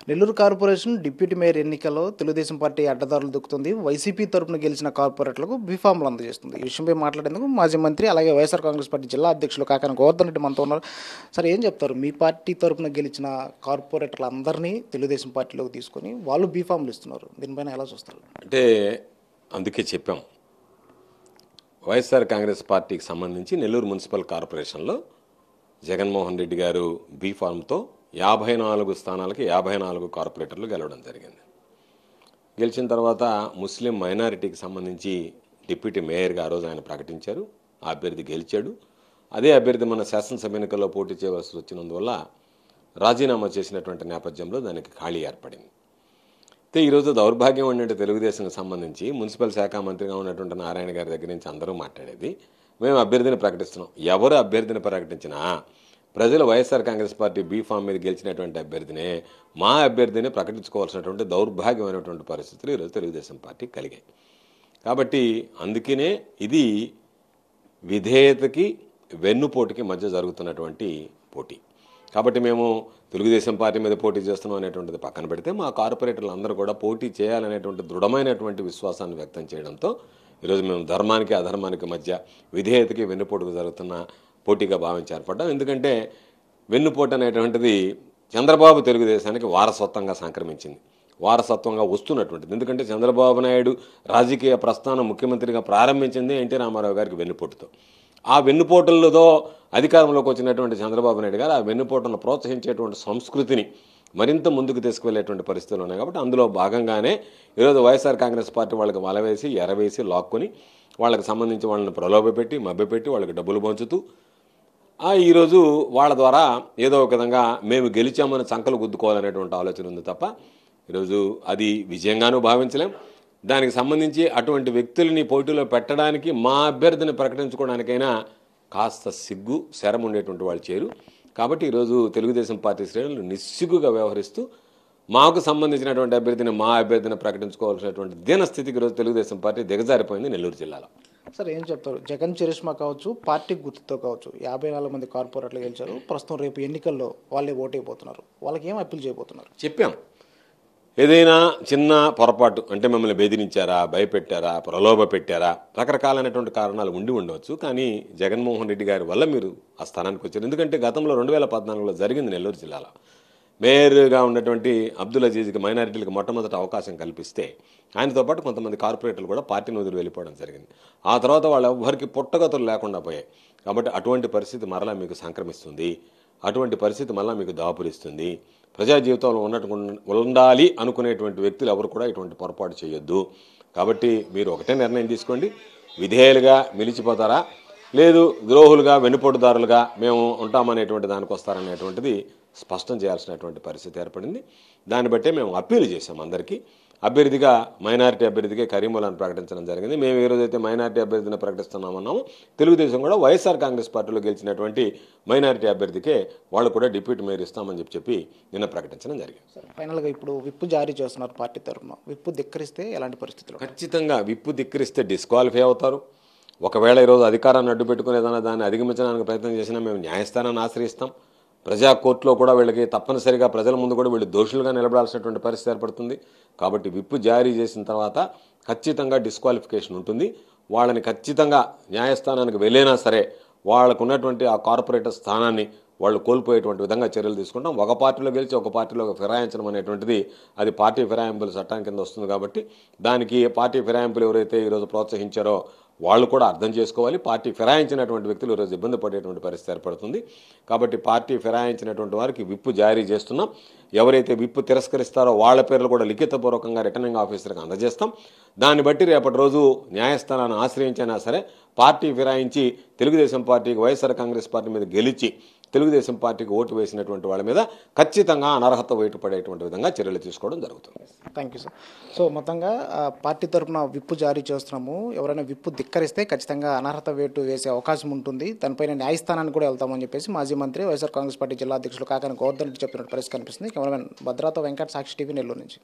Nellore corporation deputy mayor ఎన్నికల్లో Telugu Desam party అడ్డదారులు దొక్కుతుంది. YCP తరపున గెలిచిన కార్పొరేటర్లకు బీఫామ్లు అందజేస్తుంది. ఈ విషయంపై మాట్లాడేందుకు మాజీ మంత్రి అలాగే వైఎస్ఆర్ కాంగ్రెస్ పార్టీ జిల్లా అధ్యక్షులు కాకాని గోవర్ధన్ రెడ్డి మనతో ఉన్నారు. సార్, ఏం చెప్తారు? మీ పార్టీ తరపున గెలిచిన కార్పొరేటర్లు అందరినీ తెలుగుదేశం పార్టీలోకి తీసుకొని వాళ్ళు బీఫామ్లు ఇస్తున్నారు. దీనిపైన ఎలా చూస్తారు? అంటే అందుకే చెప్పాం, వైఎస్ఆర్ కాంగ్రెస్ పార్టీకి సంబంధించి నెల్లూరు మున్సిపల్ కార్పొరేషన్లో జగన్మోహన్ రెడ్డి గారు బీఫామ్తో 54 స్థానాలకి 54 కార్పొరేటర్లు గెలవడం జరిగింది. గెలిచిన తర్వాత ముస్లిం మైనారిటీకి సంబంధించి డిప్యూటీ మేయర్గా ఆ రోజు ఆయన ప్రకటించారు. ఆ అభ్యర్థి గెలిచాడు. అదే అభ్యర్థి మన శాసనసభ ఎన్నికల్లో పోటీ చేయవలసి వచ్చినందువల్ల రాజీనామా చేసినటువంటి నేపథ్యంలో దానికి ఖాళీ ఏర్పడింది. అయితే ఈరోజు దౌర్భాగ్యం ఏంటంటే తెలుగుదేశంకి సంబంధించి మున్సిపల్ శాఖ మంత్రిగా ఉన్నటువంటి నారాయణ గారి దగ్గర నుంచి అందరూ మాట్లాడేది, మేము అభ్యర్థిని ప్రకటిస్తున్నాం. ఎవరు అభ్యర్థిని ప్రకటించినా ప్రజలు వైఎస్ఆర్ కాంగ్రెస్ పార్టీ బీఫామ్ మీద గెలిచినటువంటి అభ్యర్థినే మా అభ్యర్థిని ప్రకటించుకోవాల్సినటువంటి దౌర్భాగ్యమైనటువంటి పరిస్థితులు ఈరోజు తెలుగుదేశం పార్టీ కలిగాయి. కాబట్టి అందుకనే ఇది విధేయతకి వెన్నుపోటుకి మధ్య జరుగుతున్నటువంటి పోటీ. కాబట్టి మేము తెలుగుదేశం పార్టీ మీద పోటీ చేస్తున్నాం అనేటువంటిది పక్కన పెడితే మా కార్పొరేటర్లు అందరూ కూడా పోటీ చేయాలనేటువంటి దృఢమైనటువంటి విశ్వాసాన్ని వ్యక్తం చేయడంతో ఈరోజు మేము ధర్మానికి అధర్మానికి మధ్య విధేయతకి వెన్నుపోటుకు జరుగుతున్న పోటీగా భావించి ఏర్పడ్డాం. ఎందుకంటే వెన్నుపోటు అనేటువంటిది చంద్రబాబు తెలుగుదేశానికి వారసత్వంగా సంక్రమించింది, వారసత్వంగా వస్తున్నటువంటిది. ఎందుకంటే చంద్రబాబు నాయుడు రాజకీయ ప్రస్థానం ముఖ్యమంత్రిగా ప్రారంభించింది ఎన్టీ రామారావు గారికి వెన్నుపోటుతో. ఆ వెన్నుపోటులతో అధికారంలోకి వచ్చినటువంటి చంద్రబాబు నాయుడు గారు ఆ వెన్నుపోటును ప్రోత్సహించేటువంటి సంస్కృతిని మరింత ముందుకు తీసుకువెళ్ళేటువంటి పరిస్థితులు ఉన్నాయి. కాబట్టి అందులో భాగంగానే ఈరోజు వైఎస్ఆర్ కాంగ్రెస్ పార్టీ వాళ్ళకి వలవేసి ఎరవేసి లాక్కొని వాళ్ళకి సంబంధించి వాళ్ళని ప్రలోభపెట్టి మభ్యపెట్టి వాళ్ళకి డబ్బులు పంచుతూ ఈరోజు వాళ్ళ ద్వారా ఏదో ఒక విధంగా మేము గెలిచామని సంకలు గుద్దుకోవాలనేటువంటి ఆలోచన ఉంది తప్ప ఈరోజు అది విజయంగానూ భావించలేం. దానికి సంబంధించి అటువంటి వ్యక్తులని పోటీలో పెట్టడానికి మా అభ్యర్థిని ప్రకటించుకోవడానికైనా కాస్త సిగ్గు శరం ఉండేటువంటి వాళ్ళు చేరు. కాబట్టి ఈరోజు తెలుగుదేశం పార్టీ శ్రేణులు నిస్సిగ్గుగా వ్యవహరిస్తూ మాకు సంబంధించినటువంటి అభ్యర్థిని మా అభ్యర్థిని ప్రకటించుకోవాల్సినటువంటి దీనస్థితికి ఈరోజు తెలుగుదేశం పార్టీ దిగజారిపోయింది నెల్లూరు జిల్లాలో. సార్, ఏం చెప్తారు? జగన్ చరిష్మా కావచ్చు, పార్టీ గుర్తుతో కావచ్చు 54 మంది కార్పొరేటర్లు గెలిచారు. ప్రస్తుతం రేపు ఎన్నికల్లో వాళ్ళే ఓటైపోతున్నారు. వాళ్ళకి ఏం అప్పీల్ చేయబోతున్నారు? చెప్పాం, ఏదైనా చిన్న పొరపాటు అంటే మిమ్మల్ని బెదిరించారా, భయపెట్టారా, ప్రలోభ పెట్టారా, రకరకాలైనటువంటి కారణాలు ఉండి ఉండవచ్చు. కానీ జగన్మోహన్ రెడ్డి గారి వల్ల మీరు ఆ స్థానానికి వచ్చారు. ఎందుకంటే గతంలో 2014లో జరిగింది నెల్లూరు జిల్లాలో. మేయర్గా ఉన్నటువంటి అబ్దుల్ అజీజ్కి మైనారిటీలకు మొట్టమొదటి అవకాశం కల్పిస్తే ఆయనతో పాటు కొంతమంది కార్పొరేటర్లు కూడా పార్టీని వదిలి వెళ్ళిపోవడం జరిగింది. ఆ తర్వాత వాళ్ళు ఎవ్వరికి పుట్టగతులు లేకుండా పోయాయి. కాబట్టి అటువంటి పరిస్థితి మరలా మీకు సంక్రమిస్తుంది, అటువంటి పరిస్థితి మరలా మీకు దాపురిస్తుంది. ప్రజా జీవితంలో ఉండాలి అనుకునేటువంటి వ్యక్తులు ఎవరు కూడా ఇటువంటి పొరపాటు చేయొద్దు. కాబట్టి మీరు ఒకటే నిర్ణయం తీసుకోండి, విధేయులుగా నిలిచిపోతారా, లేదు ద్రోహులుగా వెన్నుపోటుదారులుగా మేము ఉంటామనేటువంటి దానికి వస్తారనేటువంటిది స్పష్టం చేయాల్సినటువంటి పరిస్థితి ఏర్పడింది. దాన్ని బట్టే మేము అప్పీల్ చేశాం అందరికీ. అభ్యర్థిగా మైనారిటీ అభ్యర్థికి కరీముల్లాను ప్రకటించడం జరిగింది. మేము ఏ రోజైతే మైనారిటీ అభ్యర్థిని ప్రకటిస్తున్నామన్నాము, తెలుగుదేశం కూడా వైఎస్ఆర్ కాంగ్రెస్ పార్టీలో గెలిచినటువంటి మైనారిటీ అభ్యర్థికే వాళ్ళు కూడా డిప్యూటీ మేయర్ ఇస్తామని చెప్పి నిన్న ప్రకటించడం జరిగింది. ఫైనల్గా ఇప్పుడు విప్పు జారీ చేస్తున్నారు పార్టీ తరఫున. విప్పు ధిక్కరిస్తే ఎలాంటి పరిస్థితులు? ఖచ్చితంగా విప్పు ధిక్కరిస్తే డిస్క్వాలిఫై అవుతారు. ఒకవేళ ఈరోజు అధికారాన్ని అడ్డు పెట్టుకుని ఏదైనా దాన్ని అధిగమించడానికి ప్రయత్నం చేసినా మేము న్యాయస్థానాన్ని ఆశ్రయిస్తాం. ప్రజా కోర్టులో కూడా వీళ్ళకి తప్పనిసరిగా ప్రజల ముందు కూడా వీళ్ళు దోషులుగా నిలబడాల్సినటువంటి పరిస్థితి ఏర్పడుతుంది. కాబట్టి విప్పు జారీ చేసిన తర్వాత ఖచ్చితంగా డిస్క్వాలిఫికేషన్ ఉంటుంది. వాళ్ళని ఖచ్చితంగా న్యాయస్థానానికి వెళ్ళినా సరే వాళ్ళకు ఉన్నటువంటి ఆ కార్పొరేటర్ స్థానాన్ని వాళ్ళు కోల్పోయేటువంటి విధంగా చర్యలు తీసుకుంటాం. ఒక పార్టీలో గెలిచి ఒక పార్టీలో ఫిరాయించడం అనేటువంటిది అది పార్టీ ఫిరాయింపుల చట్టం కింద వస్తుంది. కాబట్టి దానికి పార్టీ ఫిరాయింపులు ఎవరైతే ఈరోజు ప్రోత్సహించారో వాళ్ళు కూడా అర్థం చేసుకోవాలి. పార్టీ ఫిరాయించినటువంటి వ్యక్తులు ఈరోజు ఇబ్బంది పడేటువంటి పరిస్థితి ఏర్పడుతుంది. కాబట్టి పార్టీ ఫిరాయించినటువంటి వారికి విప్పు జారీ చేస్తున్నాం. ఎవరైతే విప్పు తిరస్కరిస్తారో వాళ్ళ పేర్లు కూడా లిఖితపూర్వకంగా రిటర్నింగ్ ఆఫీసర్కి అందజేస్తాం. దాన్ని బట్టి రేపటి రోజు న్యాయస్థానాన్ని ఆశ్రయించినా సరే పార్టీ ఫిరాయించి తెలుగుదేశం పార్టీకి వైఎస్ఆర్ కాంగ్రెస్ పార్టీ మీద గెలిచి తెలుగుదేశం పార్టీకి ఓటు వేసినటువంటి వాళ్ళ మీద ఖచ్చితంగా అనర్హత వేటు పడేటువంటి విధంగా చర్యలు తీసుకోవడం జరుగుతుంది. Thank you sir. సో మొత్తంగా పార్టీ తరఫున విప్పు జారీ చేస్తున్నాము. ఎవరైనా విప్పు ధిక్కరిస్తే ఖచ్చితంగా అనర్హత వేటు వేసే అవకాశం ఉంటుంది. దానిపైన న్యాయస్థానానికి కూడా వెళ్తామని చెప్పేసి మాజీ మంత్రి వైఎస్ఆర్ కాంగ్రెస్ పార్టీ జిల్లా అధ్యక్షులు కాకాని గోవర్ధన్ రెడ్డి చెప్తున్నట్టు పరిస్థితి కనిపిస్తుంది. కెమెరామెన్ భద్రాతో వెంకట్, సాక్షి టీవీ, నెల్లూరు నుంచి.